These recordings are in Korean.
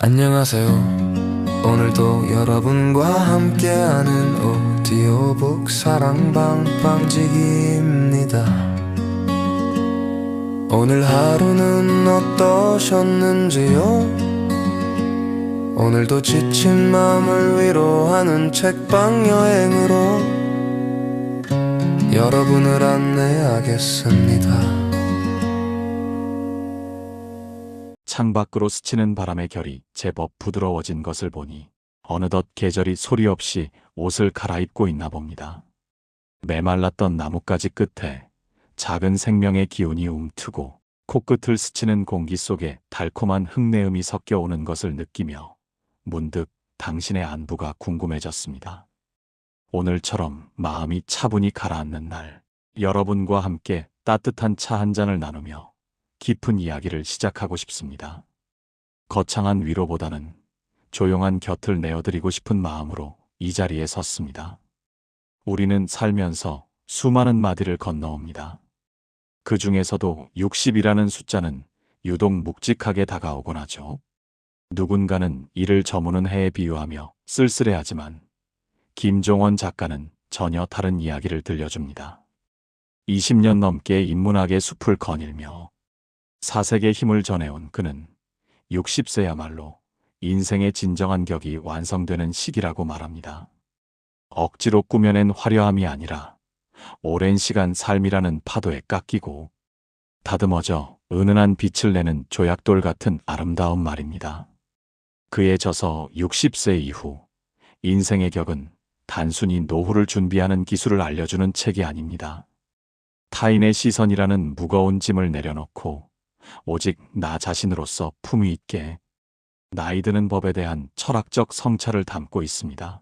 안녕하세요. 오늘도 여러분과 함께하는 오디오북 사랑방방지기입니다. 오늘 하루는 어떠셨는지요? 오늘도 지친 마음을 위로하는 책방 여행으로 여러분을 안내하겠습니다. 창밖으로 스치는 바람의 결이 제법 부드러워진 것을 보니 어느덧 계절이 소리 없이 옷을 갈아입고 있나 봅니다. 메말랐던 나뭇가지 끝에 작은 생명의 기운이 움트고 코끝을 스치는 공기 속에 달콤한 흙내음이 섞여 오는 것을 느끼며 문득 당신의 안부가 궁금해졌습니다. 오늘처럼 마음이 차분히 가라앉는 날, 여러분과 함께 따뜻한 차 한 잔을 나누며 깊은 이야기를 시작하고 싶습니다. 거창한 위로보다는 조용한 곁을 내어드리고 싶은 마음으로 이 자리에 섰습니다. 우리는 살면서 수많은 마디를 건너옵니다. 그 중에서도 60이라는 숫자는 유독 묵직하게 다가오곤 하죠. 누군가는 이를 저무는 해에 비유하며 쓸쓸해하지만 김종원 작가는 전혀 다른 이야기를 들려줍니다. 20년 넘게 인문학의 숲을 거닐며 사색의 힘을 전해온 그는 60세야말로 인생의 진정한 격이 완성되는 시기라고 말합니다. 억지로 꾸며낸 화려함이 아니라 오랜 시간 삶이라는 파도에 깎이고 다듬어져 은은한 빛을 내는 조약돌 같은 아름다운 말입니다. 그에 져서 60세 이후 인생의 격은 단순히 노후를 준비하는 기술을 알려주는 책이 아닙니다. 타인의 시선이라는 무거운 짐을 내려놓고 오직 나 자신으로서 품위 있게 나이 드는 법에 대한 철학적 성찰을 담고 있습니다.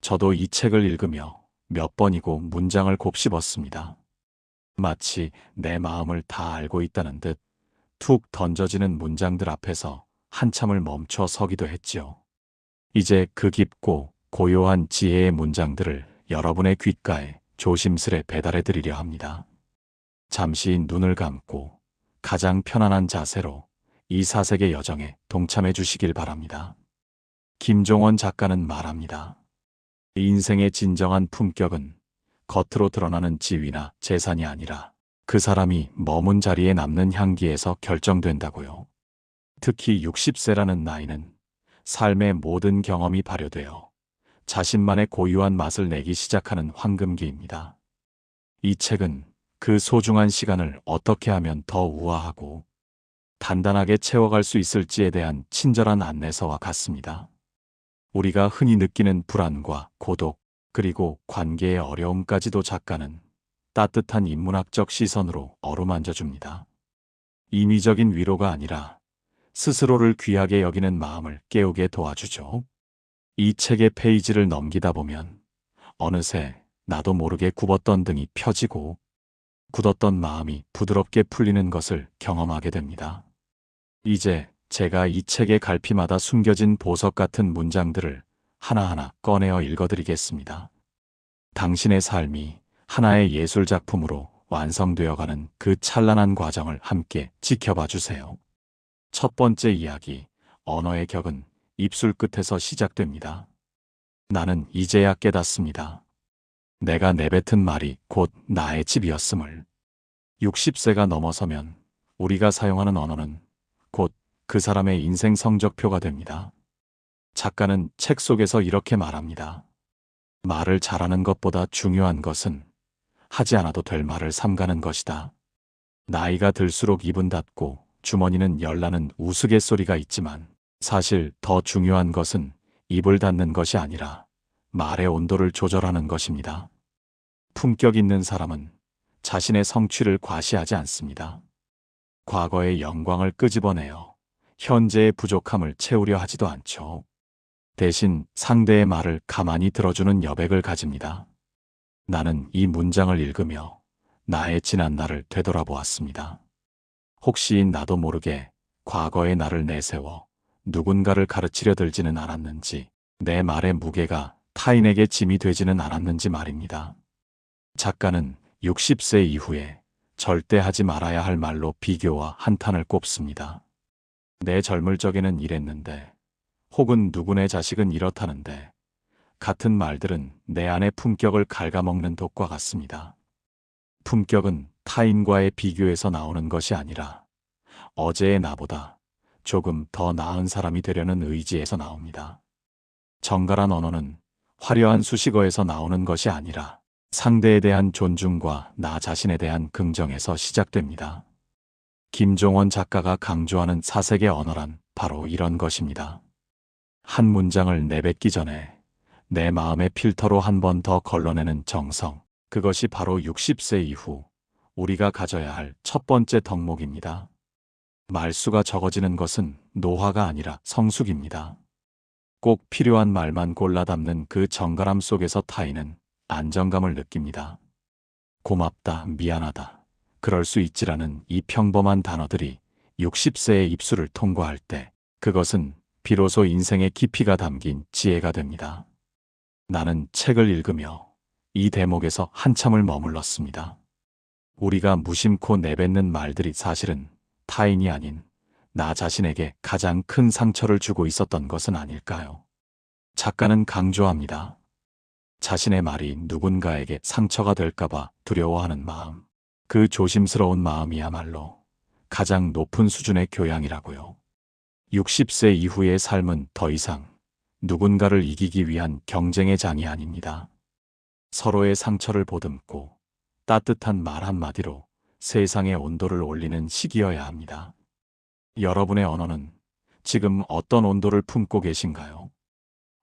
저도 이 책을 읽으며 몇 번이고 문장을 곱씹었습니다. 마치 내 마음을 다 알고 있다는 듯 툭 던져지는 문장들 앞에서 한참을 멈춰 서기도 했지요. 이제 그 깊고 고요한 지혜의 문장들을 여러분의 귓가에 조심스레 배달해 드리려 합니다. 잠시 눈을 감고 가장 편안한 자세로 이 사색의 여정에 동참해 주시길 바랍니다. 김종원 작가는 말합니다. 인생의 진정한 품격은 겉으로 드러나는 지위나 재산이 아니라 그 사람이 머문 자리에 남는 향기에서 결정된다고요. 특히 60세라는 나이는 삶의 모든 경험이 발효되어 자신만의 고유한 맛을 내기 시작하는 황금기입니다. 이 책은 그 소중한 시간을 어떻게 하면 더 우아하고 단단하게 채워갈 수 있을지에 대한 친절한 안내서와 같습니다. 우리가 흔히 느끼는 불안과 고독, 그리고 관계의 어려움까지도 작가는 따뜻한 인문학적 시선으로 어루만져 줍니다. 인위적인 위로가 아니라 스스로를 귀하게 여기는 마음을 깨우게 도와주죠. 이 책의 페이지를 넘기다 보면 어느새 나도 모르게 굽었던 등이 펴지고 굳었던 마음이 부드럽게 풀리는 것을 경험하게 됩니다. 이제 제가 이 책의 갈피마다 숨겨진 보석 같은 문장들을 하나하나 꺼내어 읽어드리겠습니다. 당신의 삶이 하나의 예술작품으로 완성되어가는 그 찬란한 과정을 함께 지켜봐 주세요. 첫 번째 이야기, 언어의 격은 입술 끝에서 시작됩니다. 나는 이제야 깨닫습니다. 내가 내뱉은 말이 곧 나의 집이었음을. 60세가 넘어서면 우리가 사용하는 언어는 곧 그 사람의 인생 성적표가 됩니다. 작가는 책 속에서 이렇게 말합니다. 말을 잘하는 것보다 중요한 것은 하지 않아도 될 말을 삼가는 것이다. 나이가 들수록 입은 닫고 주머니는 열나는 우스갯소리가 있지만 사실 더 중요한 것은 입을 닫는 것이 아니라 말의 온도를 조절하는 것입니다. 품격 있는 사람은 자신의 성취를 과시하지 않습니다. 과거의 영광을 끄집어내어 현재의 부족함을 채우려 하지도 않죠. 대신 상대의 말을 가만히 들어주는 여백을 가집니다. 나는 이 문장을 읽으며 나의 지난 날을 되돌아보았습니다. 혹시 나도 모르게 과거의 나를 내세워 누군가를 가르치려 들지는 않았는지, 내 말의 무게가 타인에게 짐이 되지는 않았는지 말입니다. 작가는 60세 이후에 절대 하지 말아야 할 말로 비교와 한탄을 꼽습니다. 내 젊을 적에는 이랬는데, 혹은 누구네 자식은 이렇다는데, 같은 말들은 내 안의 품격을 갉아먹는 독과 같습니다. 품격은 타인과의 비교에서 나오는 것이 아니라 어제의 나보다 조금 더 나은 사람이 되려는 의지에서 나옵니다. 정갈한 언어는 화려한 수식어에서 나오는 것이 아니라 상대에 대한 존중과 나 자신에 대한 긍정에서 시작됩니다. 김종원 작가가 강조하는 사색의 언어란 바로 이런 것입니다. 한 문장을 내뱉기 전에 내 마음의 필터로 한 번 더 걸러내는 정성, 그것이 바로 60세 이후 우리가 가져야 할 첫 번째 덕목입니다. 말수가 적어지는 것은 노화가 아니라 성숙입니다. 꼭 필요한 말만 골라 담는 그 정갈함 속에서 타인은 안정감을 느낍니다. 고맙다, 미안하다, 그럴 수 있지라는 이 평범한 단어들이 60세의 입술을 통과할 때 그것은 비로소 인생의 깊이가 담긴 지혜가 됩니다. 나는 책을 읽으며 이 대목에서 한참을 머물렀습니다. 우리가 무심코 내뱉는 말들이 사실은 타인이 아닌 나 자신에게 가장 큰 상처를 주고 있었던 것은 아닐까요? 작가는 강조합니다. 자신의 말이 누군가에게 상처가 될까봐 두려워하는 마음, 그 조심스러운 마음이야말로 가장 높은 수준의 교양이라고요. 60세 이후의 삶은 더 이상 누군가를 이기기 위한 경쟁의 장이 아닙니다. 서로의 상처를 보듬고 따뜻한 말 한마디로 세상의 온도를 올리는 시기여야 합니다. 여러분의 언어는 지금 어떤 온도를 품고 계신가요?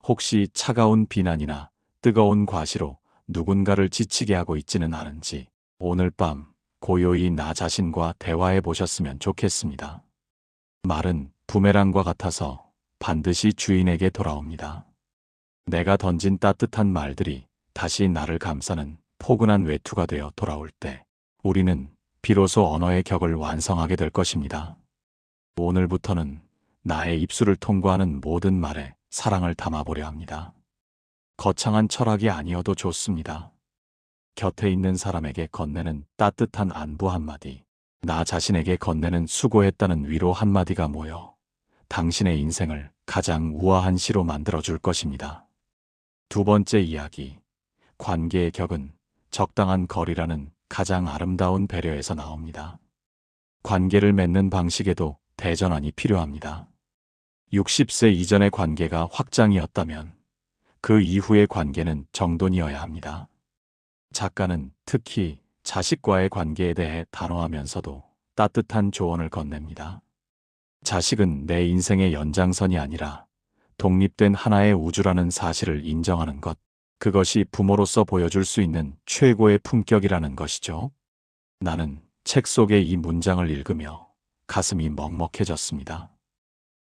혹시 차가운 비난이나 뜨거운 과시로 누군가를 지치게 하고 있지는 않은지 오늘 밤 고요히 나 자신과 대화해 보셨으면 좋겠습니다. 말은 부메랑과 같아서 반드시 주인에게 돌아옵니다. 내가 던진 따뜻한 말들이 다시 나를 감싸는 포근한 외투가 되어 돌아올 때 우리는 비로소 언어의 격을 완성하게 될 것입니다. 오늘부터는 나의 입술을 통과하는 모든 말에 사랑을 담아보려 합니다. 거창한 철학이 아니어도 좋습니다. 곁에 있는 사람에게 건네는 따뜻한 안부 한마디, 나 자신에게 건네는 수고했다는 위로 한마디가 모여 당신의 인생을 가장 우아한 시로 만들어줄 것입니다. 두 번째 이야기, 관계의 격은 적당한 거리라는 가장 아름다운 배려에서 나옵니다. 관계를 맺는 방식에도 대전환이 필요합니다. 60세 이전의 관계가 확장이었다면 그 이후의 관계는 정돈이어야 합니다. 작가는 특히 자식과의 관계에 대해 단호하면서도 따뜻한 조언을 건넵니다. 자식은 내 인생의 연장선이 아니라 독립된 하나의 우주라는 사실을 인정하는 것, 그것이 부모로서 보여줄 수 있는 최고의 품격이라는 것이죠. 나는 책 속의 이 문장을 읽으며 가슴이 먹먹해졌습니다.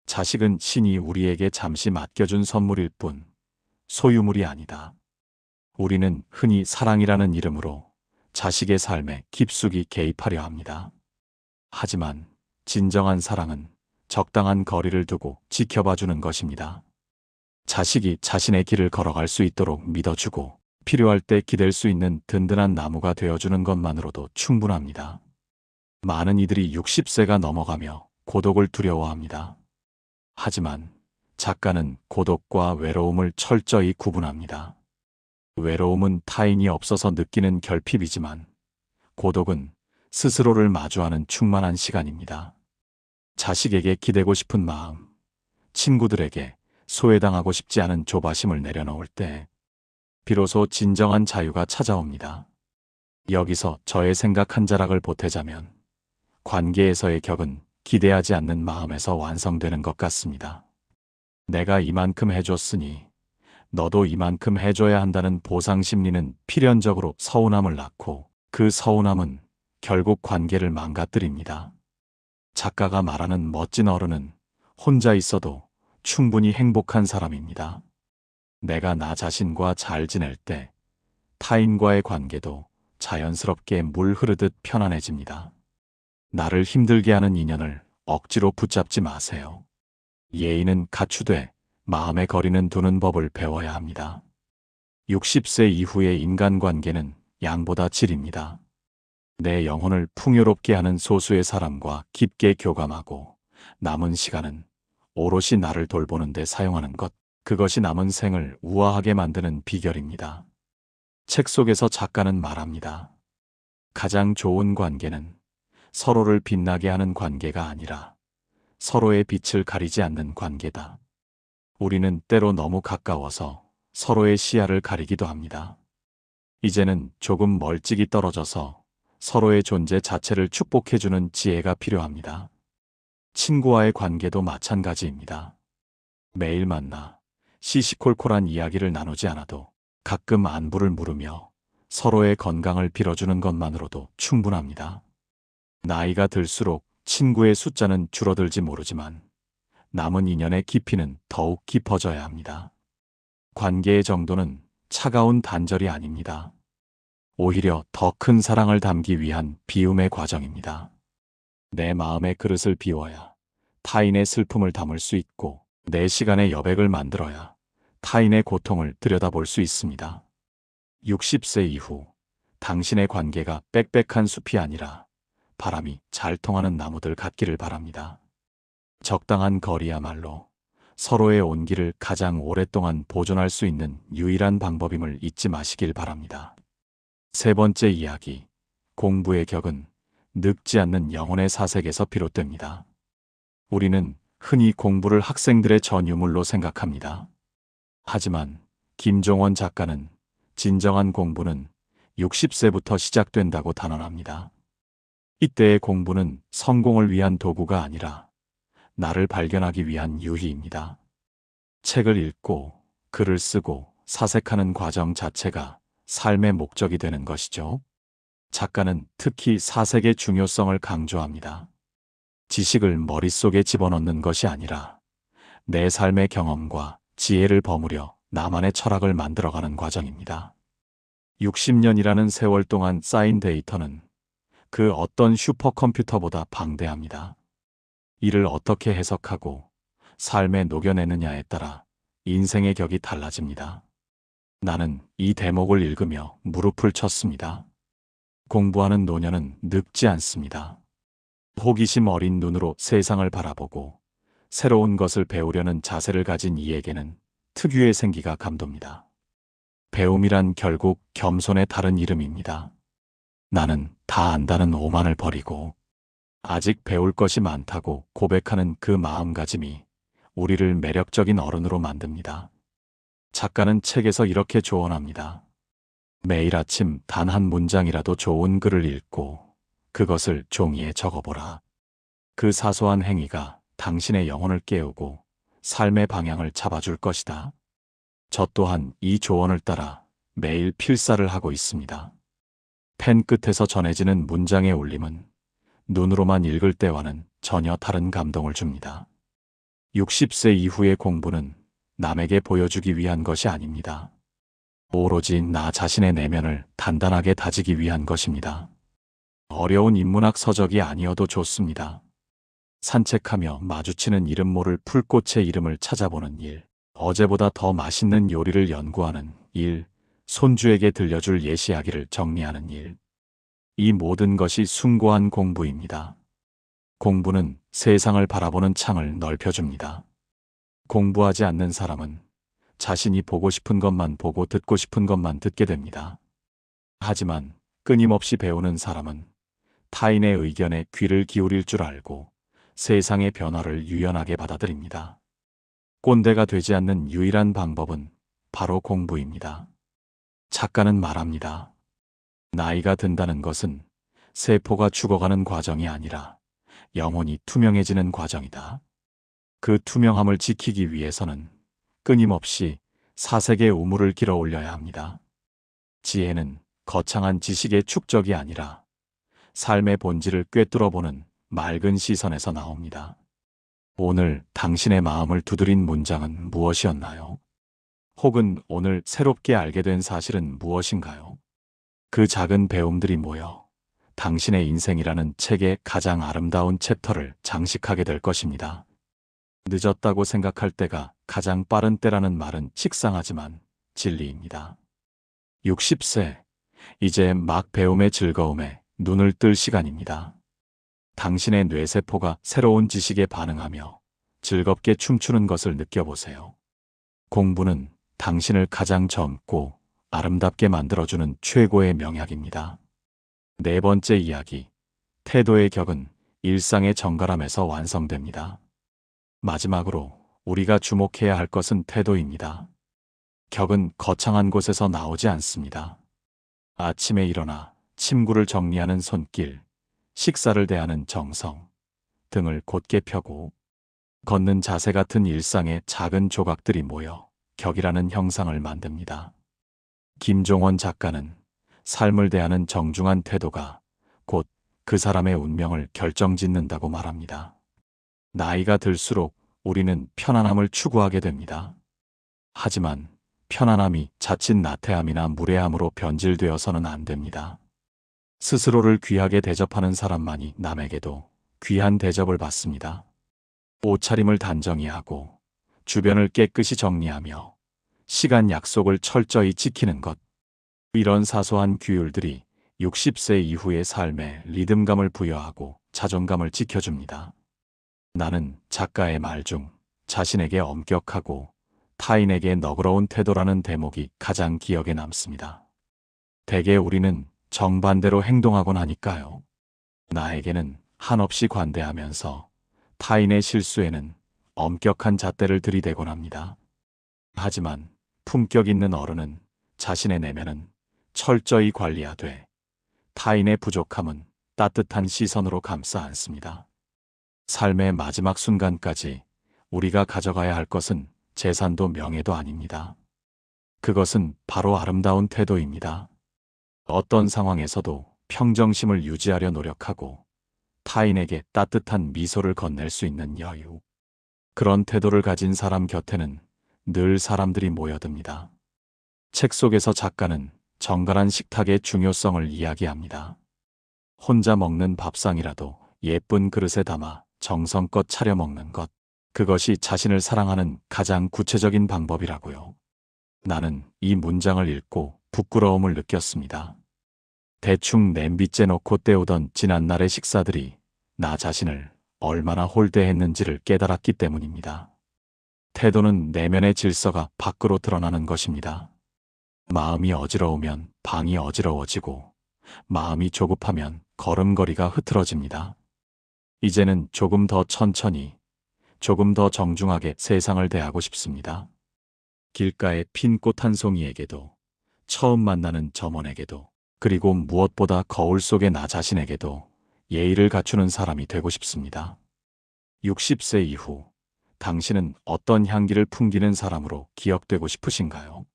자식은 신이 우리에게 잠시 맡겨준 선물일 뿐 소유물이 아니다. 우리는 흔히 사랑이라는 이름으로 자식의 삶에 깊숙이 개입하려 합니다. 하지만 진정한 사랑은 적당한 거리를 두고 지켜봐주는 것입니다. 자식이 자신의 길을 걸어갈 수 있도록 믿어주고 필요할 때 기댈 수 있는 든든한 나무가 되어주는 것만으로도 충분합니다. 많은 이들이 60세가 넘어가며 고독을 두려워합니다. 하지만 작가는 고독과 외로움을 철저히 구분합니다. 외로움은 타인이 없어서 느끼는 결핍이지만 고독은 스스로를 마주하는 충만한 시간입니다. 자식에게 기대고 싶은 마음, 친구들에게 소외당하고 싶지 않은 조바심을 내려놓을 때 비로소 진정한 자유가 찾아옵니다. 여기서 저의 생각 한 자락을 보태자면 관계에서의 격은 기대하지 않는 마음에서 완성되는 것 같습니다. 내가 이만큼 해줬으니 너도 이만큼 해줘야 한다는 보상 심리는 필연적으로 서운함을 낳고 그 서운함은 결국 관계를 망가뜨립니다. 작가가 말하는 멋진 어른은 혼자 있어도 충분히 행복한 사람입니다. 내가 나 자신과 잘 지낼 때 타인과의 관계도 자연스럽게 물 흐르듯 편안해집니다. 나를 힘들게 하는 인연을 억지로 붙잡지 마세요. 예의는 갖추되 마음의 거리는 두는 법을 배워야 합니다. 60세 이후의 인간관계는 양보다 질입니다. 내 영혼을 풍요롭게 하는 소수의 사람과 깊게 교감하고 남은 시간은 오롯이 나를 돌보는 데 사용하는 것, 그것이 남은 생을 우아하게 만드는 비결입니다. 책 속에서 작가는 말합니다. 가장 좋은 관계는 서로를 빛나게 하는 관계가 아니라 서로의 빛을 가리지 않는 관계다. 우리는 때로 너무 가까워서 서로의 시야를 가리기도 합니다. 이제는 조금 멀찍이 떨어져서 서로의 존재 자체를 축복해주는 지혜가 필요합니다. 친구와의 관계도 마찬가지입니다. 매일 만나 시시콜콜한 이야기를 나누지 않아도 가끔 안부를 물으며 서로의 건강을 빌어주는 것만으로도 충분합니다. 나이가 들수록 친구의 숫자는 줄어들지 모르지만 남은 인연의 깊이는 더욱 깊어져야 합니다. 관계의 정도는 차가운 단절이 아닙니다. 오히려 더 큰 사랑을 담기 위한 비움의 과정입니다. 내 마음의 그릇을 비워야 타인의 슬픔을 담을 수 있고 내 시간의 여백을 만들어야 타인의 고통을 들여다볼 수 있습니다. 60세 이후 당신의 관계가 빽빽한 숲이 아니라 바람이 잘 통하는 나무들 같기를 바랍니다. 적당한 거리야말로 서로의 온기를 가장 오랫동안 보존할 수 있는 유일한 방법임을 잊지 마시길 바랍니다. 세 번째 이야기, 공부의 격은 늙지 않는 영혼의 사색에서 비롯됩니다. 우리는 흔히 공부를 학생들의 전유물로 생각합니다. 하지만 김종원 작가는 진정한 공부는 60세부터 시작된다고 단언합니다. 이때의 공부는 성공을 위한 도구가 아니라 나를 발견하기 위한 유희입니다. 책을 읽고 글을 쓰고 사색하는 과정 자체가 삶의 목적이 되는 것이죠. 작가는 특히 사색의 중요성을 강조합니다. 지식을 머릿속에 집어넣는 것이 아니라 내 삶의 경험과 지혜를 버무려 나만의 철학을 만들어가는 과정입니다. 60년이라는 세월 동안 쌓인 데이터는 그 어떤 슈퍼컴퓨터보다 방대합니다. 이를 어떻게 해석하고 삶에 녹여내느냐에 따라 인생의 격이 달라집니다. 나는 이 대목을 읽으며 무릎을 쳤습니다. 공부하는 노년은 늙지 않습니다. 호기심 어린 눈으로 세상을 바라보고 새로운 것을 배우려는 자세를 가진 이에게는 특유의 생기가 감돕니다. 배움이란 결국 겸손의 다른 이름입니다. 나는 다 안다는 오만을 버리고 아직 배울 것이 많다고 고백하는 그 마음가짐이 우리를 매력적인 어른으로 만듭니다. 작가는 책에서 이렇게 조언합니다. 매일 아침 단 한 문장이라도 좋은 글을 읽고 그것을 종이에 적어보라. 그 사소한 행위가 당신의 영혼을 깨우고 삶의 방향을 잡아줄 것이다. 저 또한 이 조언을 따라 매일 필사를 하고 있습니다. 펜 끝에서 전해지는 문장의 울림은 눈으로만 읽을 때와는 전혀 다른 감동을 줍니다. 60세 이후의 공부는 남에게 보여주기 위한 것이 아닙니다. 오로지 나 자신의 내면을 단단하게 다지기 위한 것입니다. 어려운 인문학 서적이 아니어도 좋습니다. 산책하며 마주치는 이름 모를 풀꽃의 이름을 찾아보는 일, 어제보다 더 맛있는 요리를 연구하는 일, 손주에게 들려줄 예시이야기를 정리하는 일. 이 모든 것이 숭고한 공부입니다. 공부는 세상을 바라보는 창을 넓혀줍니다. 공부하지 않는 사람은 자신이 보고 싶은 것만 보고 듣고 싶은 것만 듣게 됩니다. 하지만 끊임없이 배우는 사람은 타인의 의견에 귀를 기울일 줄 알고 세상의 변화를 유연하게 받아들입니다. 꼰대가 되지 않는 유일한 방법은 바로 공부입니다. 작가는 말합니다. 나이가 든다는 것은 세포가 죽어가는 과정이 아니라 영혼이 투명해지는 과정이다. 그 투명함을 지키기 위해서는 끊임없이 사색의 우물을 길어 올려야 합니다. 지혜는 거창한 지식의 축적이 아니라 삶의 본질을 꿰뚫어보는 맑은 시선에서 나옵니다. 오늘 당신의 마음을 두드린 문장은 무엇이었나요? 혹은 오늘 새롭게 알게 된 사실은 무엇인가요? 그 작은 배움들이 모여 당신의 인생이라는 책의 가장 아름다운 챕터를 장식하게 될 것입니다. 늦었다고 생각할 때가 가장 빠른 때라는 말은 식상하지만 진리입니다. 60세, 이제 막 배움의 즐거움에 눈을 뜰 시간입니다. 당신의 뇌세포가 새로운 지식에 반응하며 즐겁게 춤추는 것을 느껴보세요. 공부는 당신을 가장 젊고 아름답게 만들어주는 최고의 명약입니다. 네 번째 이야기, 태도의 격은 일상의 정갈함에서 완성됩니다. 마지막으로 우리가 주목해야 할 것은 태도입니다. 격은 거창한 곳에서 나오지 않습니다. 아침에 일어나 침구를 정리하는 손길, 식사를 대하는 정성, 등을 곧게 펴고 걷는 자세 같은 일상의 작은 조각들이 모여 격이라는 형상을 만듭니다. 김종원 작가는 삶을 대하는 정중한 태도가 곧 그 사람의 운명을 결정짓는다고 말합니다. 나이가 들수록 우리는 편안함을 추구하게 됩니다. 하지만 편안함이 자칫 나태함이나 무례함으로 변질되어서는 안 됩니다. 스스로를 귀하게 대접하는 사람만이 남에게도 귀한 대접을 받습니다. 옷차림을 단정히 하고 주변을 깨끗이 정리하며 시간 약속을 철저히 지키는 것. 이런 사소한 규율들이 60세 이후의 삶에 리듬감을 부여하고 자존감을 지켜줍니다. 나는 작가의 말 중 자신에게 엄격하고 타인에게 너그러운 태도라는 대목이 가장 기억에 남습니다. 대개 우리는 정반대로 행동하곤 하니까요. 나에게는 한없이 관대하면서 타인의 실수에는 엄격한 잣대를 들이대곤 합니다. 하지만 품격 있는 어른은 자신의 내면은 철저히 관리하되 타인의 부족함은 따뜻한 시선으로 감싸 안습니다. 삶의 마지막 순간까지 우리가 가져가야 할 것은 재산도 명예도 아닙니다. 그것은 바로 아름다운 태도입니다. 어떤 상황에서도 평정심을 유지하려 노력하고 타인에게 따뜻한 미소를 건넬 수 있는 여유. 그런 태도를 가진 사람 곁에는 늘 사람들이 모여듭니다. 책 속에서 작가는 정갈한 식탁의 중요성을 이야기합니다. 혼자 먹는 밥상이라도 예쁜 그릇에 담아 정성껏 차려 먹는 것. 그것이 자신을 사랑하는 가장 구체적인 방법이라고요. 나는 이 문장을 읽고 부끄러움을 느꼈습니다. 대충 냄비째 놓고 때우던 지난날의 식사들이 나 자신을 얼마나 홀대했는지를 깨달았기 때문입니다. 태도는 내면의 질서가 밖으로 드러나는 것입니다. 마음이 어지러우면 방이 어지러워지고 마음이 조급하면 걸음걸이가 흐트러집니다. 이제는 조금 더 천천히, 조금 더 정중하게 세상을 대하고 싶습니다. 길가의 핀 꽃 한 송이에게도, 처음 만나는 점원에게도, 그리고 무엇보다 거울 속의 나 자신에게도 예의를 갖추는 사람이 되고 싶습니다. 60세 이후 당신은 어떤 향기를 풍기는 사람으로 기억되고 싶으신가요?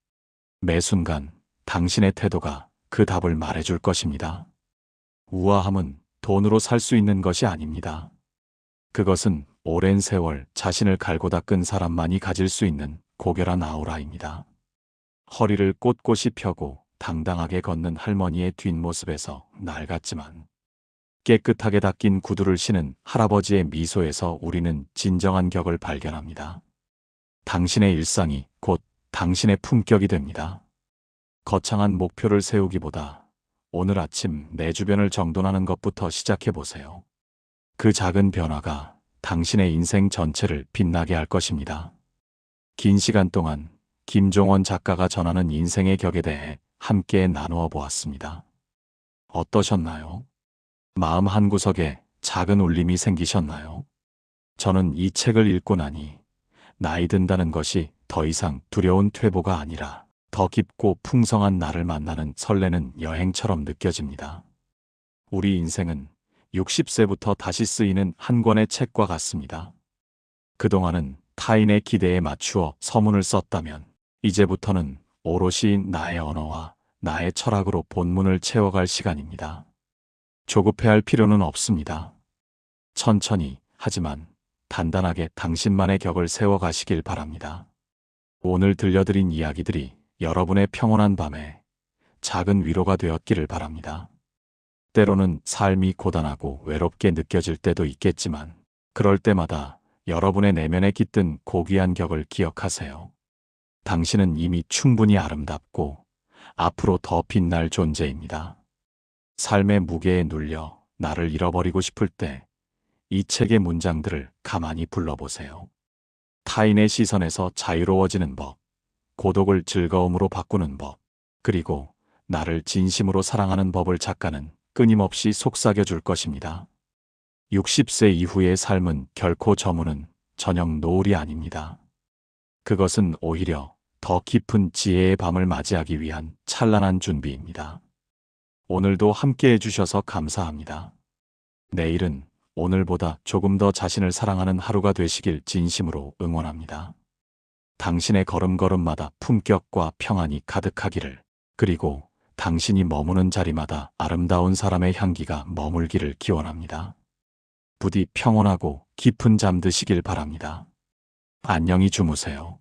매 순간 당신의 태도가 그 답을 말해줄 것입니다. 우아함은 돈으로 살 수 있는 것이 아닙니다. 그것은 오랜 세월 자신을 갈고 닦은 사람만이 가질 수 있는 고결한 아우라입니다. 허리를 꼿꼿이 펴고 당당하게 걷는 할머니의 뒷모습에서 낡았지만 깨끗하게 닦인 구두를 신은 할아버지의 미소에서 우리는 진정한 격을 발견합니다. 당신의 일상이 곧 당신의 품격이 됩니다. 거창한 목표를 세우기보다 오늘 아침 내 주변을 정돈하는 것부터 시작해 보세요. 그 작은 변화가 당신의 인생 전체를 빛나게 할 것입니다. 긴 시간 동안 김종원 작가가 전하는 인생의 격에 대해 함께 나누어 보았습니다. 어떠셨나요? 마음 한구석에 작은 울림이 생기셨나요? 저는 이 책을 읽고 나니 나이 든다는 것이 더 이상 두려운 퇴보가 아니라 더 깊고 풍성한 나를 만나는 설레는 여행처럼 느껴집니다. 우리 인생은 60세부터 다시 쓰이는 한 권의 책과 같습니다. 그동안은 타인의 기대에 맞추어 서문을 썼다면 이제부터는 오롯이 나의 언어와 나의 철학으로 본문을 채워갈 시간입니다. 조급해할 필요는 없습니다. 천천히 하지만 단단하게 당신만의 격을 세워가시길 바랍니다. 오늘 들려드린 이야기들이 여러분의 평온한 밤에 작은 위로가 되었기를 바랍니다. 때로는 삶이 고단하고 외롭게 느껴질 때도 있겠지만 그럴 때마다 여러분의 내면에 깃든 고귀한 격을 기억하세요. 당신은 이미 충분히 아름답고 앞으로 더 빛날 존재입니다. 삶의 무게에 눌려 나를 잃어버리고 싶을 때 이 책의 문장들을 가만히 불러보세요. 타인의 시선에서 자유로워지는 법, 고독을 즐거움으로 바꾸는 법, 그리고 나를 진심으로 사랑하는 법을 작가는 끊임없이 속삭여 줄 것입니다. 60세 이후의 삶은 결코 저무는 저녁 노을이 아닙니다. 그것은 오히려 더 깊은 지혜의 밤을 맞이하기 위한 찬란한 준비입니다. 오늘도 함께 해주셔서 감사합니다. 내일은 오늘보다 조금 더 자신을 사랑하는 하루가 되시길 진심으로 응원합니다. 당신의 걸음걸음마다 품격과 평안이 가득하기를, 그리고 당신이 머무는 자리마다 아름다운 사람의 향기가 머물기를 기원합니다. 부디 평온하고 깊은 잠 드시길 바랍니다. 안녕히 주무세요.